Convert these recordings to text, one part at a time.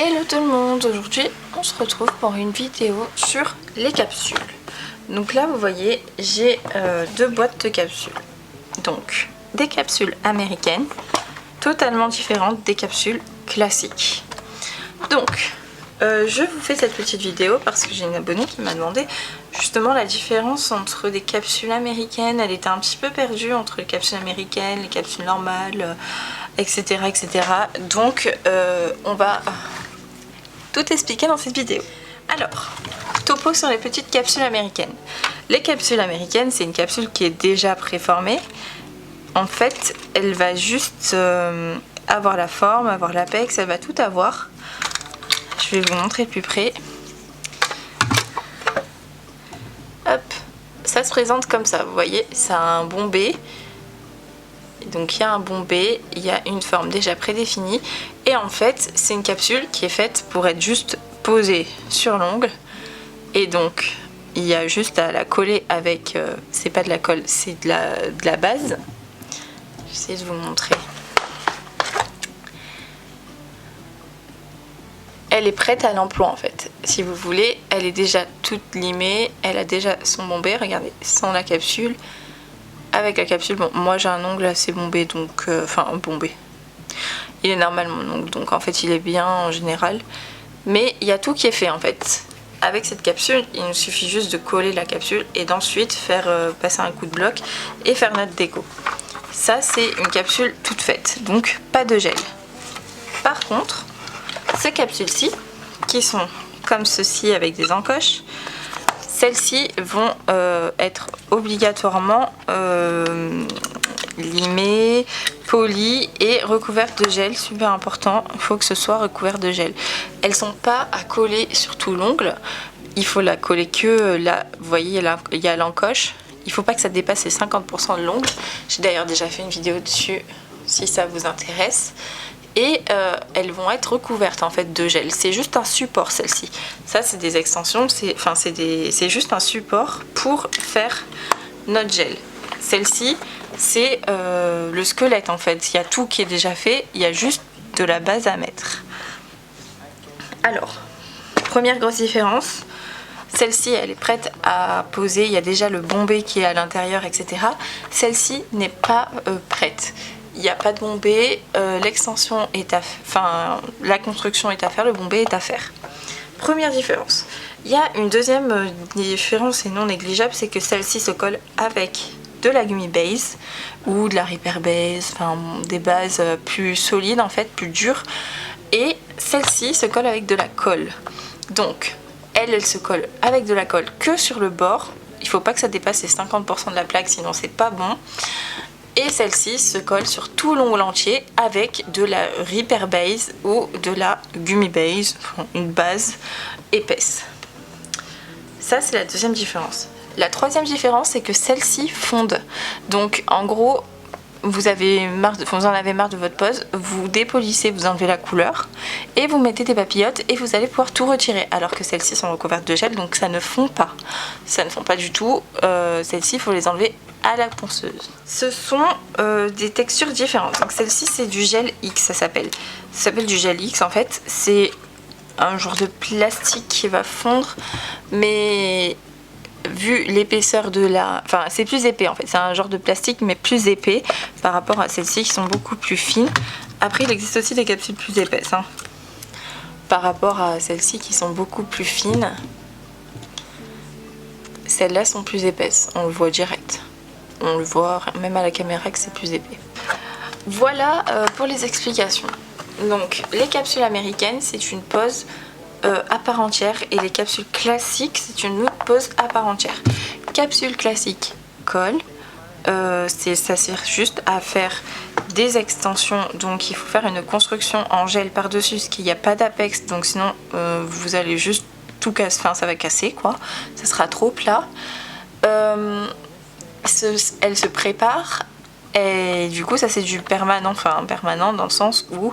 Hello tout le monde, aujourd'hui on se retrouve pour une vidéo sur les capsules. Donc là vous voyez j'ai deux boîtes de capsules. Donc des capsules américaines totalement différentes des capsules classiques. Donc je vous fais cette petite vidéo parce que j'ai une abonnée qui m'a demandé justement la différence entre des capsules américaines. Elle était un petit peu perdue entre les capsules américaines, les capsules normales, etc. etc. Donc on va tout expliquer dans cette vidéo. Alors, topo sur les petites capsules américaines. Les capsules américaines, c'est une capsule qui est déjà préformée. En fait, elle va juste avoir la forme, avoir l'apex, elle va tout avoir. Je vais vous montrer de plus près. Hop, ça se présente comme ça, vous voyez, ça a un bombé. Donc il y a un bombé, il y a une forme déjà prédéfinie et en fait c'est une capsule qui est faite pour être juste posée sur l'ongle et donc il y a juste à la coller avec, c'est pas de la colle, c'est de la base. J'essaie de vous montrer. Elle est prête à l'emploi en fait, si vous voulez, elle est déjà toute limée, elle a déjà son bombé, regardez, sans la capsule. Avec la capsule, bon, moi j'ai un ongle assez bombé, donc, enfin bombé. Il est normal mon ongle, donc en fait il est bien en général. Mais il y a tout qui est fait en fait. Avec cette capsule, il nous suffit juste de coller la capsule et d'ensuite faire passer un coup de bloc et faire notre déco. Ça c'est une capsule toute faite, donc pas de gel. Par contre, ces capsules-ci, qui sont comme ceci avec des encoches, celles-ci vont être obligatoirement limées, polies et recouvertes de gel. Super important, il faut que ce soit recouvert de gel. Elles ne sont pas à coller sur tout l'ongle. Il faut la coller que là. Vous voyez, il y a l'encoche. Il ne faut pas que ça dépasse les 50% de l'ongle. J'ai d'ailleurs déjà fait une vidéo dessus si ça vous intéresse. Et elles vont être recouvertes en fait de gel. C'est juste un support celle-ci. Ça c'est des extensions, c'est juste un support pour faire notre gel. Celle-ci c'est le squelette en fait. Il y a tout qui est déjà fait, il y a juste de la base à mettre. Alors, première grosse différence. Celle-ci elle est prête à poser, il y a déjà le bombé qui est à l'intérieur, etc. Celle-ci n'est pas prête. Il n'y a pas de bombé, l'extension est à la construction est à faire, le bombé est à faire. Première différence. Il y a une deuxième différence et non négligeable, c'est que celle-ci se colle avec de la gummy base ou de la repair base, enfin des bases plus solides en fait, plus dures. Et celle-ci se colle avec de la colle. Donc elle se colle avec de la colle que sur le bord. Il ne faut pas que ça dépasse les 50% de la plaque, sinon c'est pas bon. Et celle-ci se colle sur tout l'ongle entier avec de la repair base ou de la gummy base, une base épaisse. Ça c'est la deuxième différence. La troisième différence c'est que celle-ci fonde. Donc en gros vous en avez marre de votre pose, vous dépolissez, vous enlevez la couleur et vous mettez des papillotes et vous allez pouvoir tout retirer, alors que celles-ci sont recouvertes de gel, donc ça ne fond pas. Ça ne fond pas du tout. Celles-ci, il faut les enlever à la ponceuse. Ce sont des textures différentes. Donc celle-ci c'est du gel X, ça s'appelle du gel X en fait. C'est un genre de plastique qui va fondre, mais vu l'épaisseur de la... Enfin c'est plus épais en fait, c'est un genre de plastique mais plus épais par rapport à celles-ci qui sont beaucoup plus fines. Après il existe aussi des capsules plus épaisses hein, par rapport à celles-ci qui sont beaucoup plus fines. Celles-là sont plus épaisses, on le voit direct. On le voit même à la caméra que c'est plus épais. Voilà pour les explications. Donc les capsules américaines c'est une pose à part entière et les capsules classiques c'est une autre pose à part entière. Capsule classique colle, ça sert juste à faire des extensions, donc il faut faire une construction en gel par dessus parce qu'il n'y a pas d'apex, donc sinon vous allez juste tout casser, enfin ça va casser quoi, ça sera trop plat. Elle se prépare et du coup ça c'est du permanent, enfin permanent dans le sens où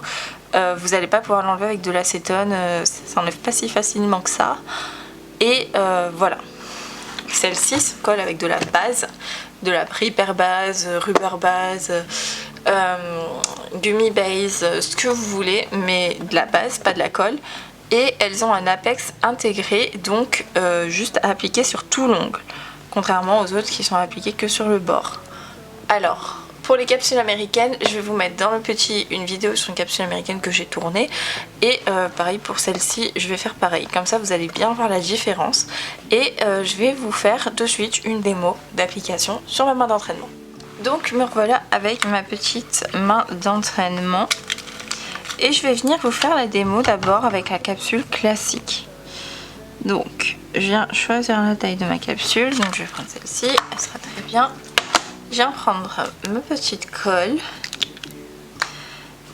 vous n'allez pas pouvoir l'enlever avec de l'acétone, ça s'enlève pas si facilement que ça. Et voilà, celle-ci se colle avec de la base, de la repair base, rubber base, gummy base, ce que vous voulez, mais de la base, pas de la colle. Et elles ont un apex intégré, donc juste à appliquer sur tout l'ongle, contrairement aux autres qui sont appliquées que sur le bord. Alors, pour les capsules américaines, je vais vous mettre dans le petit une vidéo sur une capsule américaine que j'ai tournée. Et pareil pour celle-ci, je vais faire pareil. Comme ça, vous allez bien voir la différence. Et je vais vous faire de suite une démo d'application sur ma main d'entraînement. Donc me revoilà avec ma petite main d'entraînement. Et je vais venir vous faire la démo d'abord avec la capsule classique. Donc je viens choisir la taille de ma capsule. Donc je vais prendre celle-ci, elle sera très bien. Je viens prendre ma petite colle.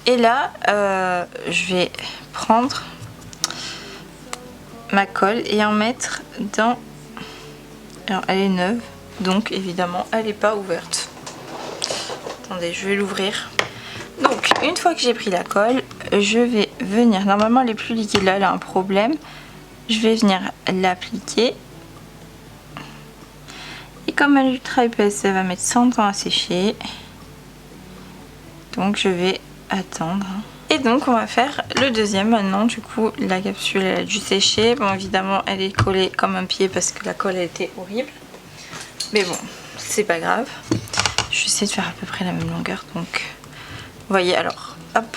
Et là je vais prendre ma colle et en mettre dans... Alors elle est neuve, donc évidemment elle n'est pas ouverte. Attendez, je vais l'ouvrir. Donc une fois que j'ai pris la colle, je vais venir, normalement elle est plus liquide, là elle a un problème, je vais venir l'appliquer et comme elle est ultra épaisse, ça va mettre 100 ans à sécher, donc je vais attendre. Et donc on va faire le deuxième maintenant. Du coup la capsule elle a dû sécher, bon évidemment elle est collée comme un pied parce que la colle elle était horrible, mais bon c'est pas grave. Je vais essayer de faire à peu près la même longueur, donc vous voyez, alors hop,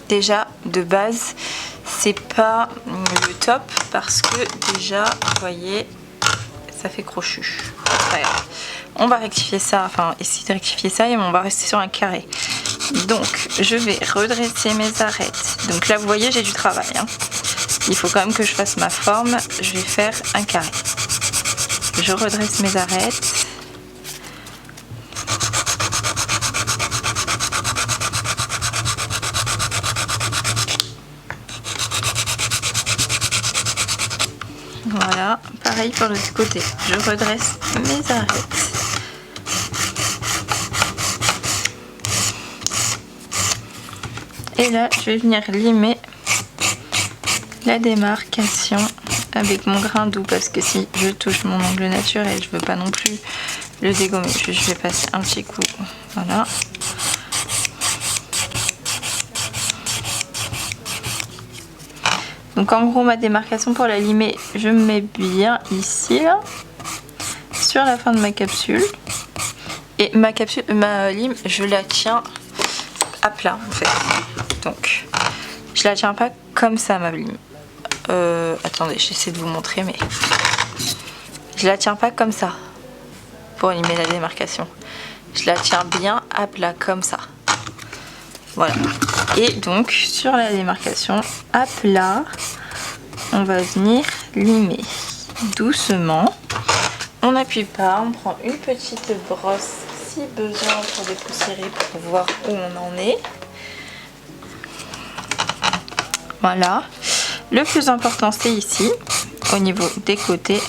déjà de base c'est pas le top parce que déjà vous voyez ça fait crochu. Ouais. On va rectifier ça, enfin essayer de rectifier ça et on va rester sur un carré. Donc je vais redresser mes arêtes. Donc là vous voyez j'ai du travail, hein. Il faut quand même que je fasse ma forme. Je vais faire un carré. Je redresse mes arêtes. Voilà, pareil pour l'autre côté. Je redresse mes arêtes. Et là, je vais venir limer la démarcation avec mon grain doux parce que si je touche mon ongle naturel, je veux pas non plus le dégommer. Je vais passer un petit coup. Voilà. Donc en gros ma démarcation pour la limer, je me mets bien ici là, sur la fin de ma capsule. Et ma lime, je la tiens à plat en fait. Donc je la tiens pas comme ça ma lime. Attendez, j'essaie de vous montrer, mais je la tiens pas comme ça pour limer la démarcation. Je la tiens bien à plat comme ça. Voilà. Et donc sur la démarcation à plat, on va venir limer doucement. On n'appuie pas, on prend une petite brosse si besoin pour dépoussiérer pour voir où on en est. Voilà. Le plus important c'est ici, au niveau des côtés.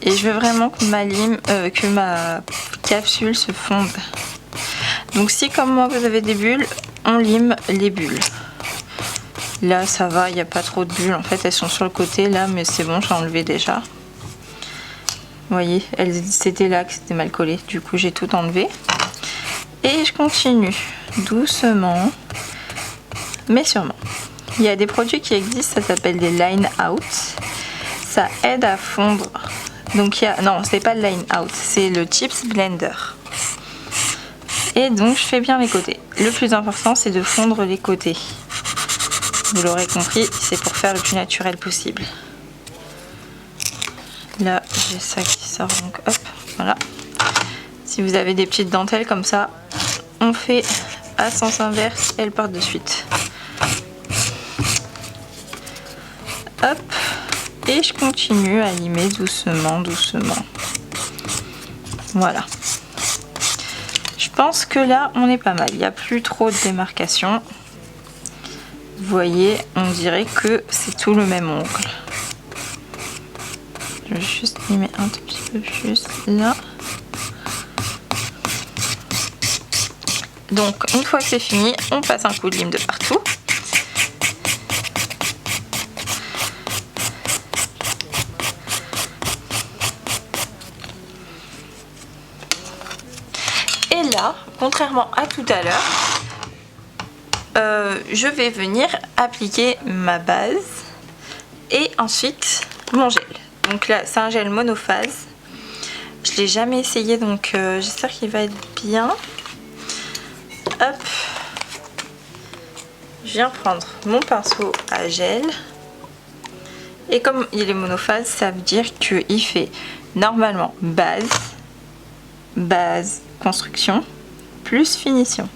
Et je veux vraiment que ma capsule se fonde. Donc si comme moi vous avez des bulles, on lime les bulles. Là ça va, il n'y a pas trop de bulles. En fait elles sont sur le côté là, mais c'est bon, j'ai enlevé déjà. Vous voyez, c'était là que c'était mal collé. Du coup j'ai tout enlevé. Et je continue doucement, mais sûrement. Il y a des produits qui existent, ça s'appelle des line out. Ça aide à fondre. Donc il y a, non, c'est pas le line out, c'est le chips blender. Et donc je fais bien les côtés. Le plus important c'est de fondre les côtés. Vous l'aurez compris, c'est pour faire le plus naturel possible. Là j'ai ça qui sort, donc hop, voilà. Si vous avez des petites dentelles comme ça, on fait à sens inverse, elles partent de suite. Hop, et je continue à limer doucement, doucement. Voilà. Je pense que là, on est pas mal. Il n'y a plus trop de démarcation. Vous voyez, on dirait que c'est tout le même ongle. Je vais juste limer un tout petit peu plus là. Donc, une fois que c'est fini, on passe un coup de lime de partout. Et là, contrairement à tout à l'heure, je vais venir appliquer ma base et ensuite mon gel. Donc là, c'est un gel monophase. Je ne l'ai jamais essayé, donc j'espère qu'il va être bien. Hop. Je viens prendre mon pinceau à gel. Et comme il est monophase, ça veut dire qu'il fait normalement base, construction, plus finition.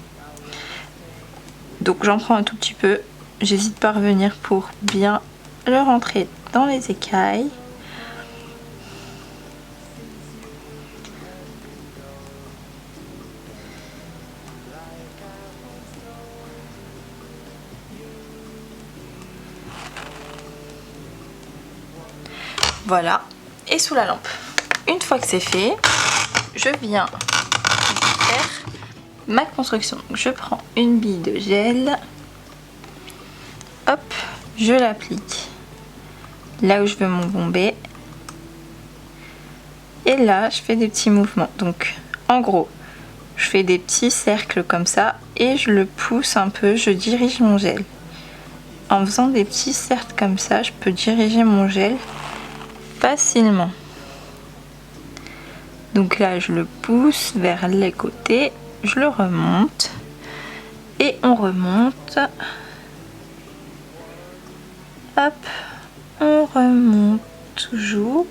Donc j'en prends un tout petit peu. J'hésite pas à revenir pour bien le rentrer dans les écailles. Voilà, et sous la lampe. Une fois que c'est fait, je viens faire ma construction. Je prends une bille de gel, hop, je l'applique là où je veux mon bombé. Et là, je fais des petits mouvements. Donc, en gros, je fais des petits cercles comme ça et je le pousse un peu, je dirige mon gel. En faisant des petits cercles comme ça, je peux diriger mon gel facilement. Donc là, je le pousse vers les côtés, je le remonte et on remonte. Hop, on remonte toujours.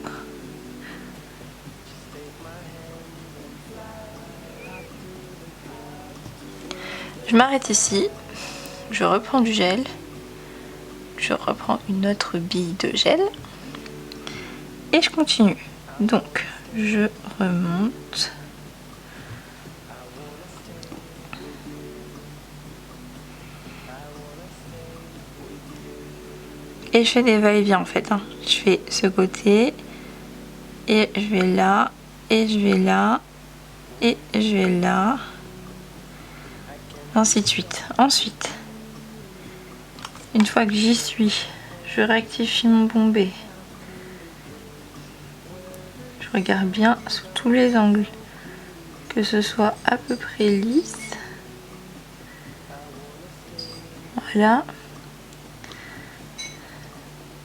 Je m'arrête ici, je reprends du gel, je reprends une autre bille de gel et je continue. Donc je remonte. Et je fais des va-et-vient en fait. Je fais ce côté et je vais là et je vais là et je vais là. Ainsi de suite. Ensuite, une fois que j'y suis, je rectifie mon bombé. Je regarde bien sous tous les angles, que ce soit à peu près lisse. Voilà.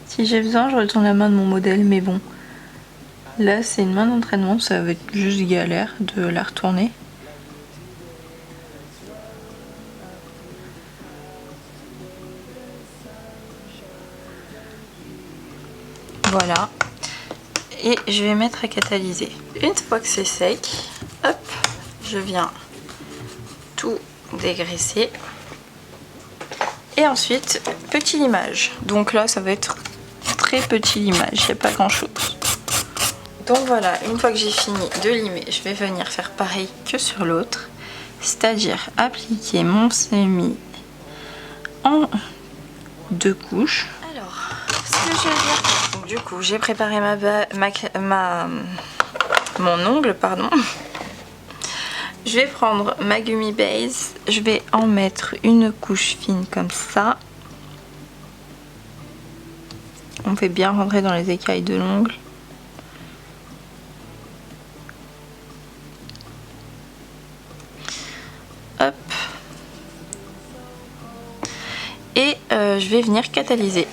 Si j'ai besoin, je retourne la main de mon modèle, mais bon. Là, c'est une main d'entraînement, ça va être juste galère de la retourner. Voilà. Et je vais mettre à catalyser. Une fois que c'est sec, hop, je viens tout dégraisser. Et ensuite, petit limage. Donc là, ça va être très petit limage, il n'y a pas grand chose. Donc voilà, une fois que j'ai fini de limer, je vais venir faire pareil que sur l'autre. C'est-à-dire appliquer mon semis en 2 couches. Alors, ce que je vais faire, donc du coup, j'ai préparé mon ongle, pardon. Je vais prendre ma gummy base, je vais en mettre une couche fine comme ça. On fait bien rentrer dans les écailles de l'ongle. Hop. Et je vais venir catalyser.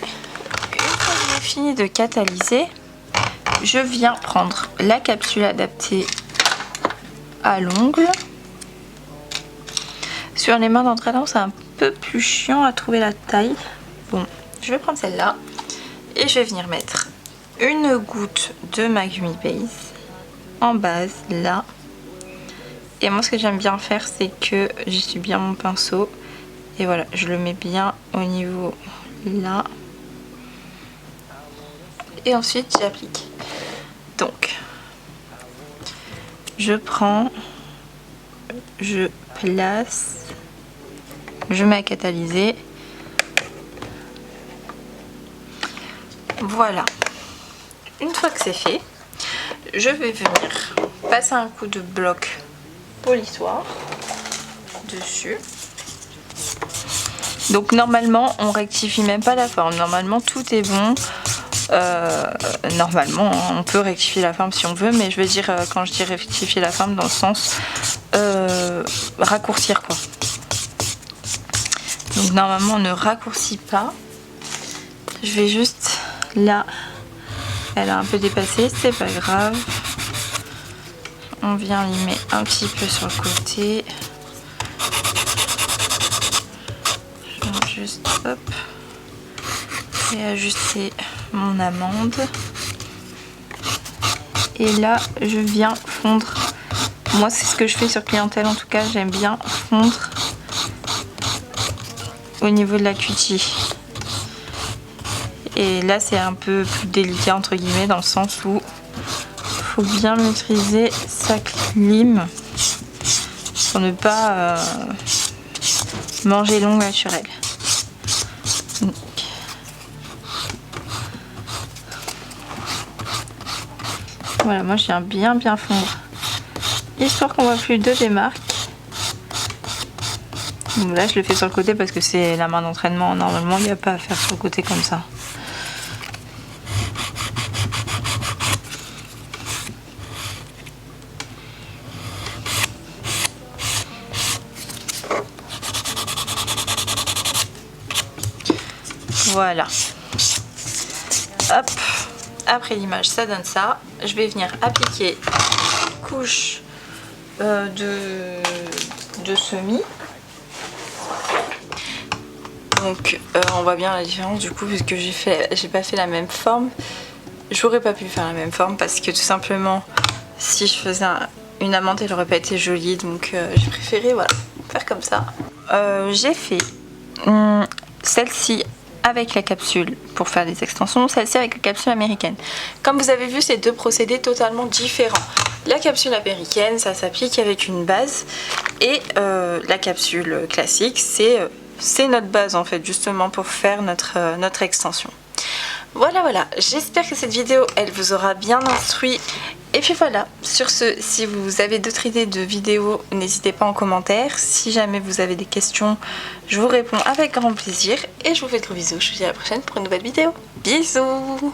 Une fois que j'ai fini de catalyser, je viens prendre la capsule adaptée à l'ongle. Sur les mains d'entraînement, c'est un peu plus chiant à trouver la taille. Bon, je vais prendre celle-là et je vais venir mettre une goutte de ma gummy base en base là. Et moi, ce que j'aime bien faire, c'est que j'essuie bien mon pinceau et voilà, je le mets bien au niveau là. Et ensuite, j'applique. Donc, je prends, je place, je mets à catalyser. Voilà. Une fois que c'est fait, je vais venir passer un coup de bloc polissoir dessus. Donc normalement, on rectifie même pas la forme. Normalement, tout est bon. Normalement, on peut rectifier la forme si on veut, mais je veux dire, quand je dis rectifier la forme, dans le sens raccourcir quoi. Donc normalement on ne raccourcit pas. Je vais juste là, elle a un peu dépassé, c'est pas grave. On vient limer un petit peu sur le côté. Je viens juste hop et ajuster mon amande. Et là je viens fondre. Moi c'est ce que je fais sur clientèle, en tout cas j'aime bien fondre au niveau de la cutie. Et là c'est un peu plus délicat entre guillemets, dans le sens où faut bien maîtriser sa lime pour ne pas manger l'ongle naturel. Donc. Voilà, moi je viens bien fondre, histoire qu'on voit plus de démarque. Donc là je le fais sur le côté parce que c'est la main d'entraînement, normalement il n'y a pas à faire sur le côté comme ça. Voilà. Hop. Après l'image, ça donne ça. Je vais venir appliquer couche de semis. Donc on voit bien la différence du coup, puisque j'ai pas fait la même forme. J'aurais pas pu faire la même forme parce que tout simplement, si je faisais une amande, elle aurait pas été jolie. Donc j'ai préféré voilà, faire comme ça. J'ai fait celle-ci avec la capsule pour faire des extensions, celle-ci avec la capsule américaine. Comme vous avez vu, c'est deux procédés totalement différents. La capsule américaine, ça s'applique avec une base, et la capsule classique, c'est notre base en fait, justement pour faire notre extension. Voilà, j'espère que cette vidéo elle vous aura bien instruit. Et puis voilà, sur ce, si vous avez d'autres idées de vidéos, n'hésitez pas en commentaire. Si jamais vous avez des questions, je vous réponds avec grand plaisir. Et je vous fais de gros bisous, je vous dis à la prochaine pour une nouvelle vidéo. Bisous!